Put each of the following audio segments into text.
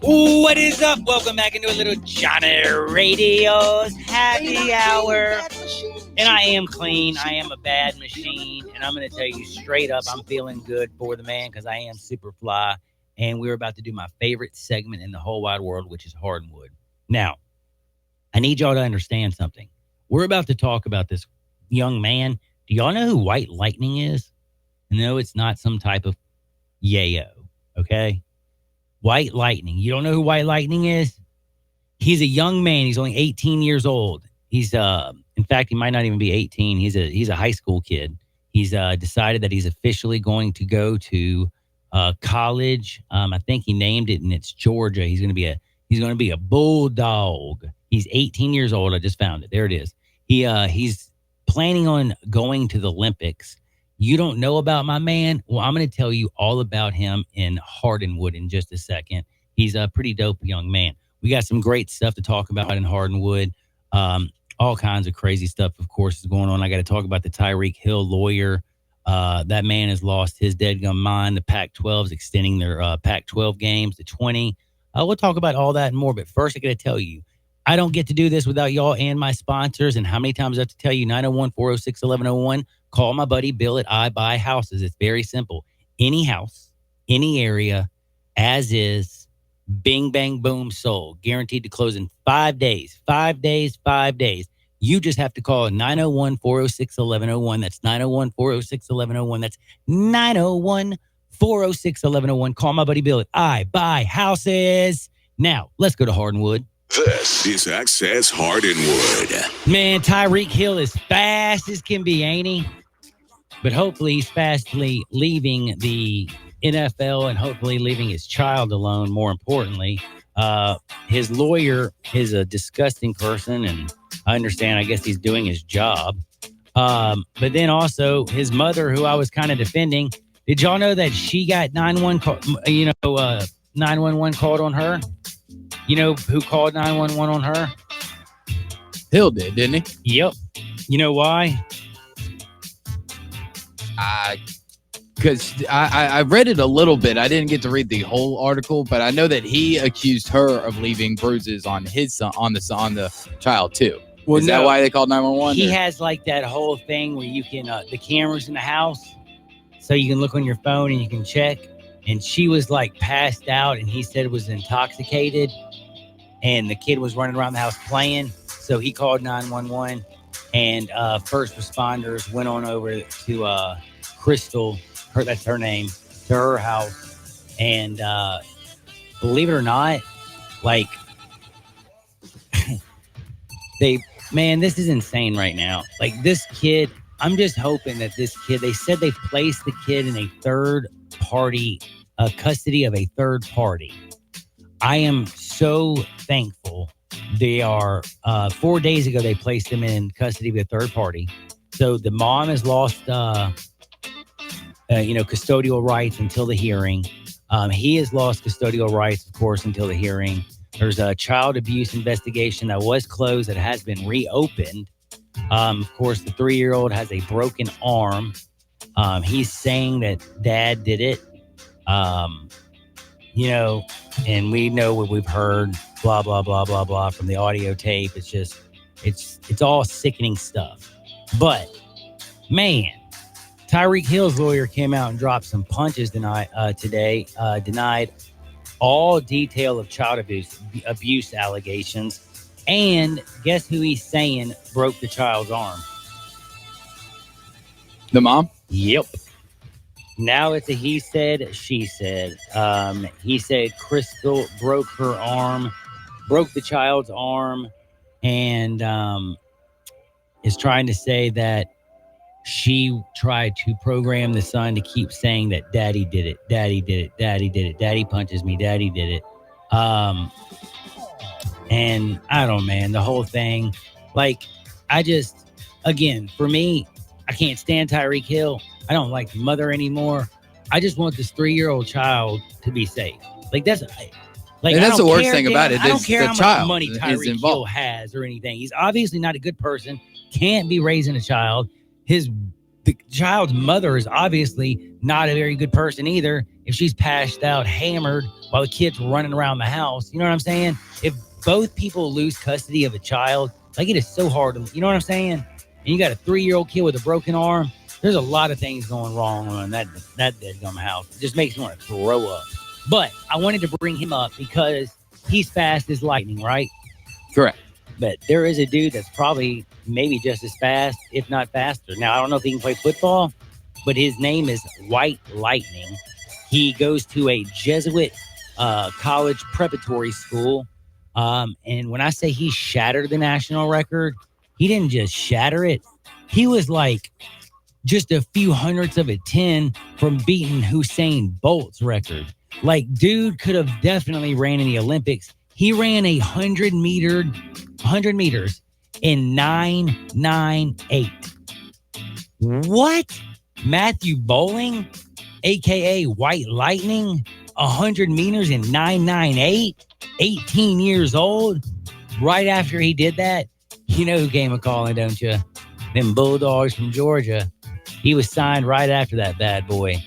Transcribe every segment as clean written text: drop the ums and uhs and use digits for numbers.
What is up? Welcome back into a little Johnny Radio's Happy Hour. And I am clean. I am a bad machine. And I'm going to tell you straight up, I'm feeling good for the man because I am super fly. And we're about to do my favorite segment in the whole wide world, which is Hardinwood. Now, I need y'all to understand something. We're about to talk about this young man. Do y'all know who White Lightning is? No, it's not some type of yayo, okay? White Lightning. You don't know who White Lightning is? He's a young man. He's only 18 years old. He's in fact, he might not even be 18. He's a high school kid. He's decided that he's officially going to go to college. I think he named it, and it's Georgia. He's going to be a bulldog. He's 18 years old. I just found it. There it is. He's planning on going to the Olympics. You don't know about my man? Well, I'm going to tell you all about him in Hardinwood in just a second. He's a pretty dope young man. We got some great stuff to talk about in Hardinwood. All kinds of crazy stuff, of course, is going on. I got to talk about the Tyreek Hill lawyer. That man has lost his deadgum mind. The Pac-12 is extending their Pac-12 games to 20. We'll talk about all that and more. But first, I got to tell you, I don't get to do this without y'all and my sponsors. And how many times I have to tell you, 901-406-1101. Call my buddy Bill at I Buy Houses. It's very simple. Any house, any area, as is, bing, bang, boom, sold. Guaranteed to close in 5 days. 5 days, 5 days. You just have to call 901-406-1101. That's 901-406-1101. That's 901-406-1101. Call my buddy Bill at I Buy Houses. Now, let's go to Hardinwood. This is Access Hardinwood. Man, Tyreek Hill is fast as can be, ain't he? But hopefully he's fastly leaving the NFL and hopefully leaving his child alone, more importantly. His lawyer is a disgusting person, and I understand, I guess he's doing his job. But then also his mother, who I was kind of defending, did y'all know that she got 911 called on her? You know who called 911 on her? Hill did, didn't he? Yep. You know why? Because I read it a little bit. I didn't get to read the whole article, but I know that he accused her of leaving bruises on his son, on the child too. Well, is that why they called 911? He has like that whole thing where you can the cameras in the house, so you can look on your phone and you can check. And she was like passed out, and he said was intoxicated, and the kid was running around the house playing. So he called 911, and first responders went on over to Crystal, that's her name, to her house. And believe it or not, like this is insane right now. Like this kid, I'm just hoping that this kid, they said they placed the kid in a third party, custody of a third party. I am so thankful. They are 4 days ago, they placed him in custody of a third party. So the mom has lost, custodial rights until the hearing. He has lost custodial rights, of course, until the hearing. There's a child abuse investigation that was closed that has been reopened. Of course, the 3-year-old has a broken arm. He's saying that dad did it. And we know what we've heard, blah, blah, blah, blah, blah, from the audio tape. It's just, it's all sickening stuff. But, man, Tyreek Hill's lawyer came out and dropped some punches today, denied all detail of child abuse allegations. And guess who he's saying broke the child's arm? The mom? Yep. Now it's a he said, she said. He said Crystal broke her arm, broke the child's arm, and is trying to say that she tried to program the son to keep saying that daddy did it, daddy did it, daddy did it, daddy punches me, daddy did it. And I don't know, man, the whole thing, like, again, for me, I can't stand Tyreek Hill. I don't like the mother anymore. I just want this 3-year-old child to be safe. Like, that's the worst thing about it. I don't care how much money is Tyreek Hill has or anything. He's obviously not a good person. Can't be raising a child. The child's mother is obviously not a very good person either. if she's passed out, hammered, while the kid's running around the house. You know what I'm saying? If both people lose custody of a child, like it is so hard to, you know what I'm saying? And you got a 3-year-old kid with a broken arm. There's a lot of things going wrong on that deadgum house. It just makes me want to throw up. But I wanted to bring him up because he's fast as lightning, right? Correct. But there is a dude that's probably maybe just as fast, if not faster. Now, I don't know if he can play football, but his name is White Lightning. He goes to a Jesuit college preparatory school. And when I say he shattered the national record, he didn't just shatter it. He was like just a few hundredths of a 10 from beating Usain Bolt's record. Like, dude could have definitely ran in the Olympics. He ran 100 meters in 9.98. What? Matthew Bowling, a.k.a. White Lightning, 100 meters in 9.98, 18 years old. Right after he did that, you know who came a-calling, don't you? Them Bulldogs from Georgia. He was signed right after that bad boy.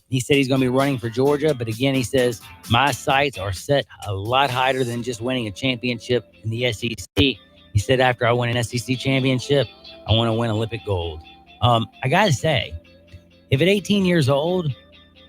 He said he's going to be running for Georgia, but again, he says, my sights are set a lot higher than just winning a championship in the SEC. He said, after I win an SEC championship, I want to win Olympic gold. I got to say, if at 18 years old,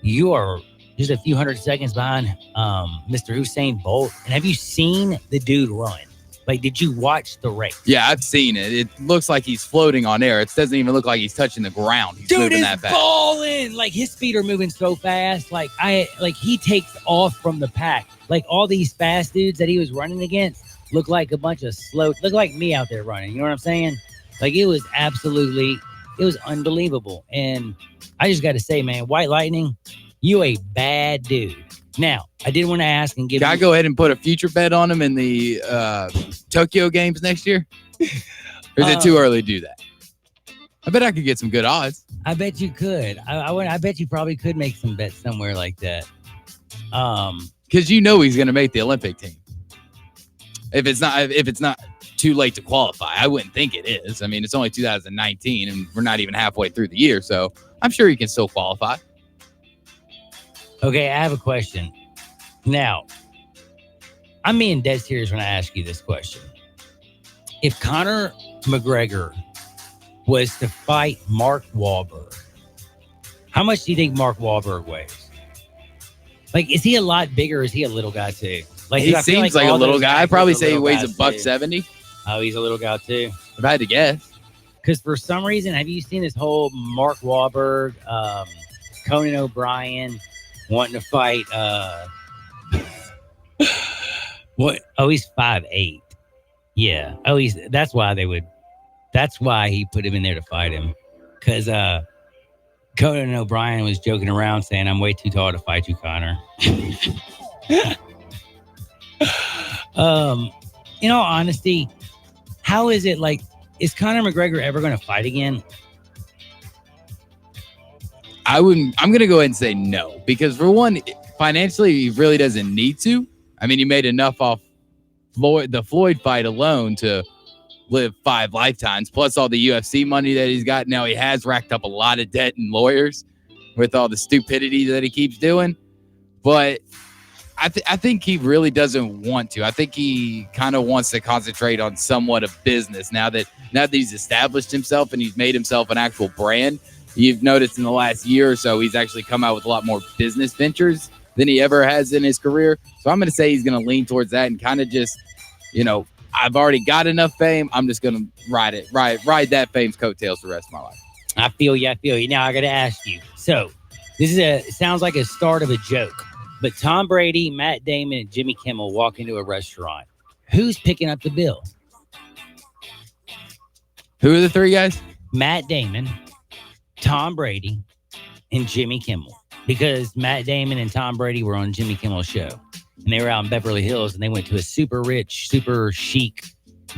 you are just a few hundred seconds behind Mr. Usain Bolt, and have you seen the dude run? Like, did you watch the race? Yeah, I've seen it. It looks like he's floating on air. It doesn't even look like he's touching the ground. He's dude moving is that fast. balling. Like, his feet are moving so fast. Like he takes off from the pack. Like, all these fast dudes that he was running against look like a bunch of look like me out there running. You know what I'm saying? Like, it was unbelievable. And I just got to say, man, White Lightning, you a bad dude. Now, I did want to ask and give Can I go ahead and put a future bet on him in the Tokyo games next year? Or is it too early to do that? I bet I could get some good odds. I bet you could. I bet you probably could make some bets somewhere like that. Because you know he's going to make the Olympic team. If it's not too late to qualify, I wouldn't think it is. I mean, it's only 2019, and we're not even halfway through the year, so I'm sure he can still qualify. Okay, I have a question. Now, I'm being dead serious when I ask you this question. If Conor McGregor was to fight Mark Wahlberg, how much do you think Mark Wahlberg weighs? Like, is he a lot bigger or is he a little guy too? Like, he seems like a little guy. I'd probably say he weighs $170. Oh, he's a little guy too. If I had to guess. Because for some reason, have you seen this whole Mark Wahlberg, Conan O'Brien wanting to fight what? Oh, he's 5'8". Yeah. Oh, that's why he put him in there to fight him. Because Conan O'Brien was joking around saying, I'm way too tall to fight you, Connor. In all honesty, how is it like, is Conor McGregor ever going to fight again? I'm going to go ahead and say no, because for one, financially, he really doesn't need to. I mean, he made enough off the Floyd fight alone to live 5 lifetimes, plus all the UFC money that he's got. Now he has racked up a lot of debt and lawyers with all the stupidity that he keeps doing. But I think he really doesn't want to. I think he kind of wants to concentrate on somewhat of business now that he's established himself and he's made himself an actual brand. You've noticed in the last year or so, he's actually come out with a lot more business ventures than he ever has in his career. So I'm going to say he's going to lean towards that and kind of just, I've already got enough fame. I'm just going to ride that fame's coattails the rest of my life. I feel you. Now I got to ask you. So this is sounds like a start of a joke, but Tom Brady, Matt Damon, and Jimmy Kimmel walk into a restaurant. Who's picking up the bill? Who are the 3 guys? Matt Damon, Tom Brady, and Jimmy Kimmel. Because Matt Damon and Tom Brady were on Jimmy Kimmel's show. And they were out in Beverly Hills, and they went to a super rich, super chic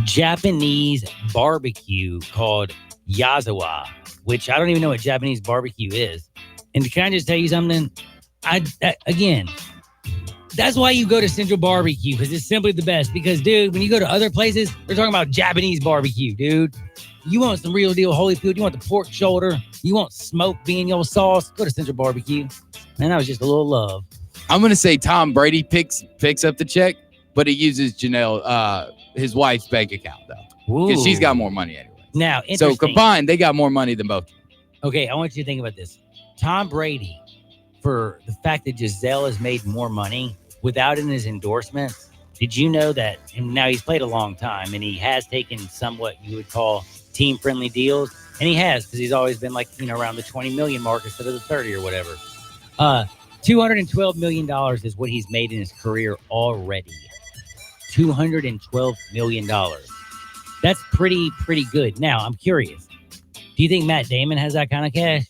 Japanese barbecue called Yazawa, which I don't even know what Japanese barbecue is. And can I just tell you something? Again, that's why you go to Central Barbecue, because it's simply the best. Because, dude, when you go to other places, they're talking about Japanese barbecue, dude. You want some real deal Holyfield? You want the pork shoulder? You want smoke being your sauce? Go to Central Barbecue. And that was just a little love. I'm going to say Tom Brady picks up the check, but he uses Janelle, his wife's bank account, though. Because she's got more money anyway. Now, so combined, they got more money than both. Okay, I want you to think about this. Tom Brady, for the fact that Giselle has made more money without in his endorsements, did you know that? And now he's played a long time, and he has taken somewhat you would call team-friendly deals, and he has because he's always been like around the 20 million mark instead of the 30 or whatever. $212 million is what he's made in his career already. $212 million. That's pretty good. Now, I'm curious. Do you think Matt Damon has that kind of cash?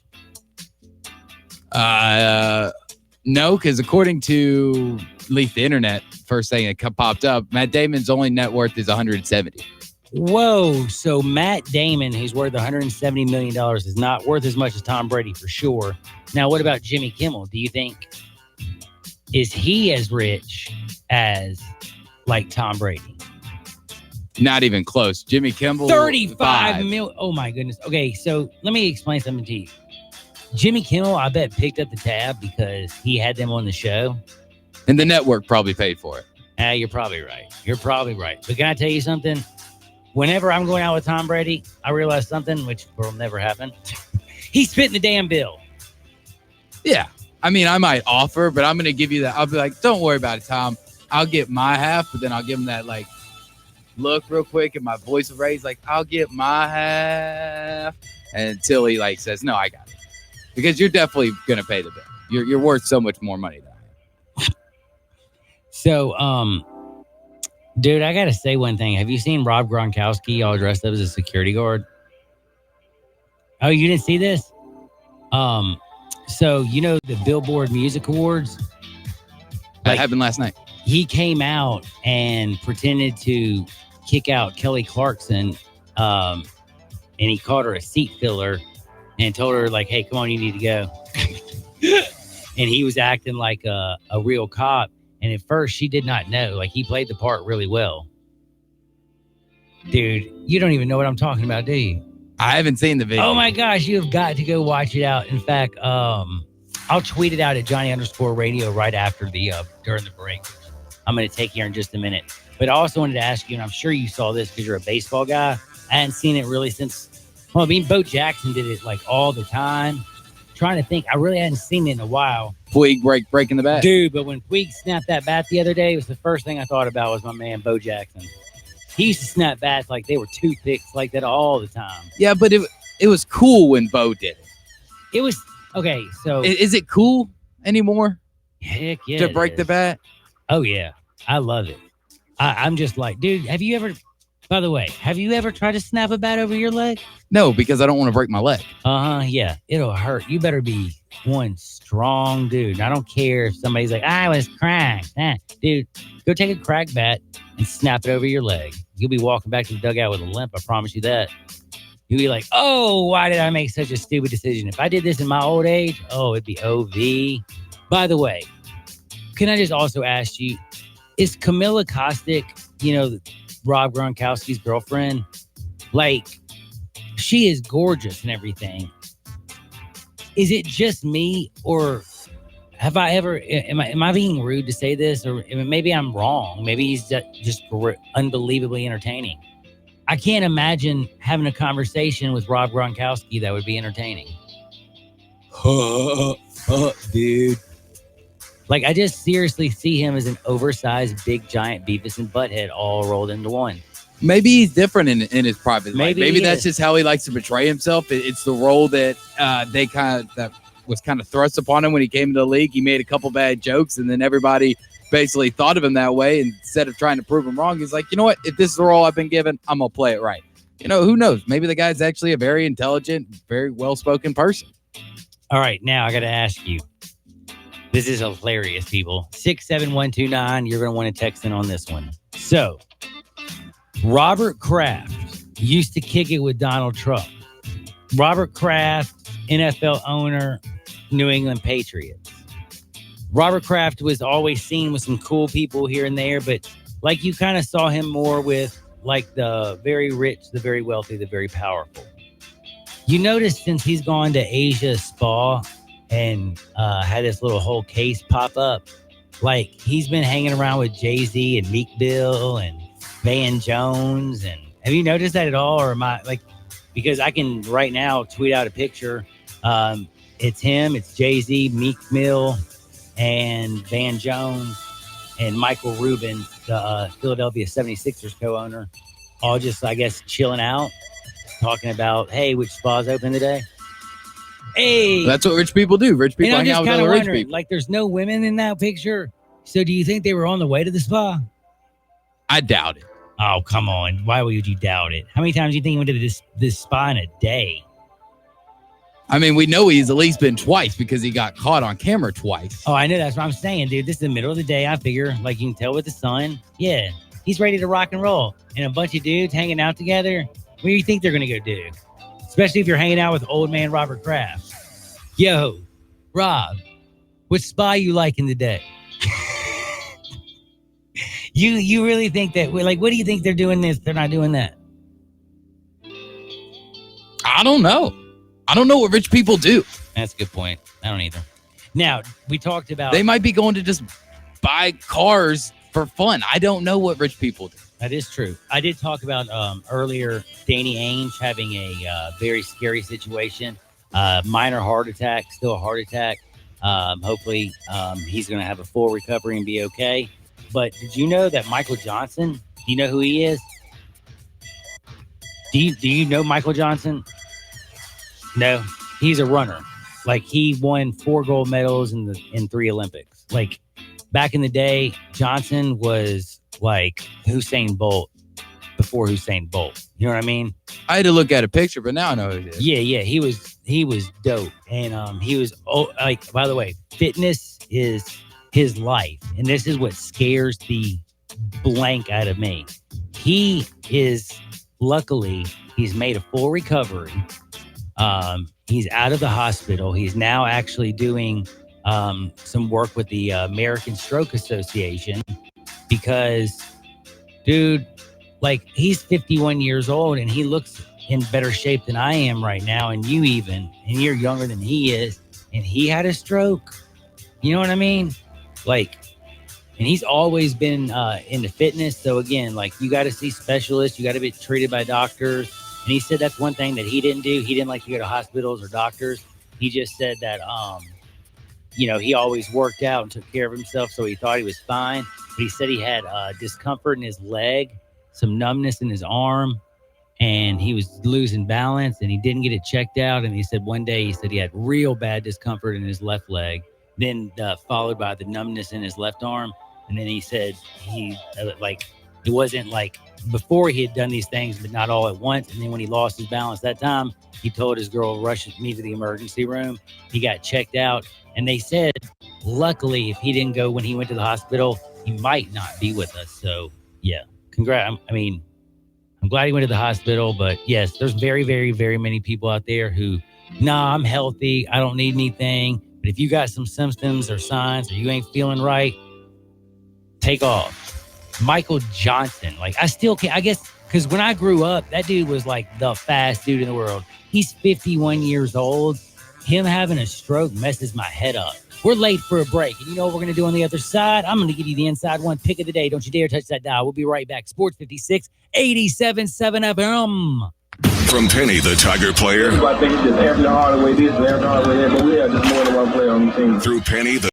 No, because according to at least the internet, first thing that popped up, Matt Damon's only net worth is 170. Whoa. So Matt Damon, who's worth $170 million, is not worth as much as Tom Brady for sure. Now, what about Jimmy Kimmel? Do you think, is he as rich as like Tom Brady? Not even close. Jimmy Kimmel, 35 million. Oh my goodness. Okay, so let me explain something to you. Jimmy Kimmel, I bet, picked up the tab because he had them on the show. And the network probably paid for it. You're probably right. But can I tell you something? Whenever I'm going out with Tom Brady, I realize something, which will never happen. He's spitting the damn bill. Yeah. I mean, I might offer, but I'm going to give you that. I'll be like, don't worry about it, Tom. I'll get my half, but then I'll give him that, like, look real quick, and my voice will raise, like, I'll get my half. And until he, like, says, no, I got it. Because you're definitely going to pay the bill. You're worth so much more money than I am. So, dude, I got to say one thing. Have you seen Rob Gronkowski all dressed up as a security guard? Oh, you didn't see this? So, the Billboard Music Awards? That happened last night. He came out and pretended to kick out Kelly Clarkson, and he called her a seat filler and told her, like, hey, come on, you need to go. And he was acting like a real cop. And at first, she did not know. Like, he played the part really well. Dude, you don't even know what I'm talking about, do you? I haven't seen the video. Oh, my gosh. You have got to go watch it out. In fact, I'll tweet it out at Johnny_radio right after during the break. I'm going to take here in just a minute. But I also wanted to ask you, and I'm sure you saw this because you're a baseball guy. I hadn't seen it really since, Bo Jackson did it like all the time. Trying to think, I really hadn't seen it in a while. Puig breaking the bat. Dude, but when Puig snapped that bat the other day, it was the first thing I thought about was my man, Bo Jackson. He used to snap bats like they were toothpicks like that all the time. Yeah, but it was cool when Bo did it. It was, okay, so. Is it cool anymore? Heck yeah. To break the bat? Oh, yeah. I love it. I'm just like, dude, have you ever tried to snap a bat over your leg? No, because I don't want to break my leg. Yeah. It'll hurt. You better be one strong dude. I don't care if somebody's like, I was cracked. Dude, go take a crack bat and snap it over your leg. You'll be walking back to the dugout with a limp. I promise you that. You'll be like, oh, why did I make such a stupid decision? If I did this in my old age, it'd be OV. By the way, can I just also ask you, is Camilla Kostick, Rob Gronkowski's girlfriend, like, she is gorgeous and everything. Is it just me, or have I ever, am I being rude to say this, or maybe I'm wrong? Maybe he's just unbelievably entertaining. I can't imagine having a conversation with Rob Gronkowski that would be entertaining. Dude. Like, I just seriously see him as an oversized, big, giant Beavis and Butthead all rolled into one. Maybe he's different in his private life. Maybe that's just how he likes to portray himself. It's the role that that was kind of thrust upon him when he came into the league. He made a couple bad jokes, and then everybody basically thought of him that way. And instead of trying to prove him wrong, he's like, you know what? If this is the role I've been given, I'm going to play it right. Who knows? Maybe the guy's actually a very intelligent, very well-spoken person. All right, now I got to ask you. This is hilarious, people. 67129. You're going to want to text in on this one. So, Robert Kraft used to kick it with Donald Trump. Robert Kraft, NFL owner, New England Patriots. Robert Kraft was always seen with some cool people here and there, but like you kind of saw him more with like the very rich, the very wealthy, the very powerful. You notice since he's gone to Asia Spa and had this little whole case pop up. Like, he's been hanging around with Jay-Z and Meek Mill and Van Jones. And have you noticed that at all? Or am I like, because I can right now tweet out a picture. It's him, it's Jay-Z, Meek Mill, and Van Jones, and Michael Rubin, the Philadelphia 76ers co-owner, all just, I guess, chilling out, talking about, hey, which spa's open today? Hey, That's what rich people do. Rich people hang out with other rich people. Like, there's no women in that picture. So do you think they were on the way to the spa? I doubt it. Oh, come on. Why would you doubt it? How many times do you think he went to this spa in a day? I mean, we know he's at least been twice because he got caught on camera twice. Oh, I know. That's what I'm saying, dude. This is the middle of the day. I figure, like, you can tell with the sun. Yeah, he's ready to rock and roll. And a bunch of dudes hanging out together. What do you think they're going to go do? Especially if you're hanging out with old man Robert Kraft. Yo, Rob, which spa you liking today? You really think that, like, what do you think they're doing this? They're not doing that. I don't know. I don't know what rich people do. That's a good point. I don't either. Now, we talked about... They might be going to just buy cars for fun. I don't know what rich people do. That is true. I did talk about earlier Danny Ainge having a very scary situation. Minor heart attack, still a heart attack. Hopefully he's going to have a full recovery and be okay. But did you know that Michael Johnson, do you know who he is? Do you know Michael Johnson? No, he's a runner. Like, he won 4 gold medals in 3 Olympics. Like, back in the day, Johnson was like Usain Bolt before Usain Bolt. You know what I mean? I had to look at a picture, but now I know who it is. Yeah, he was dope. And he was, like, by the way, fitness is his life. And this is what scares the blank out of me. Luckily, he's made a full recovery. He's out of the hospital. He's now actually doing some work with the American Stroke Association because, dude, like, he's 51 years old and he looks in better shape than I am right now, and you even, and you're younger than he is, and he had a stroke. You know what I mean? Like, and he's always been into fitness. So again, like, you got to see specialists. You got to be treated by doctors. And he said that's one thing that he didn't do. He didn't like to go to hospitals or doctors. He just said that, he always worked out and took care of himself. So he thought he was fine. But he said he had discomfort in his leg, some numbness in his arm, and he was losing balance, and he didn't get it checked out. And he said one day he had real bad discomfort in his left leg, then followed by the numbness in his left arm. And then he said it wasn't like before he had done these things, but not all at once. And then when he lost his balance that time, he told his girl, rush me to the emergency room. He got checked out. And they said, luckily, if he didn't go when he went to the hospital, he might not be with us. So, yeah, congrats. I'm glad he went to the hospital. But, yes, there's very, very, very many people out there who, I'm healthy. I don't need anything. But if you got some symptoms or signs or you ain't feeling right, take off. Michael Johnson, like, I still can't, I guess, because when I grew up, that dude was like the fast dude in the world. He's 51 years old. Him having a stroke messes my head up. We're late for a break. And you know what we're going to do on the other side? I'm going to give you the inside one pick of the day. Don't you dare touch that dial. We'll be right back. Sports 56, 87.7 FM. From Penny, the Tiger player. I think it's just Anthony Hardaway this and Anthony Hardaway that, but we have just more than one player on the team. Through Penny, the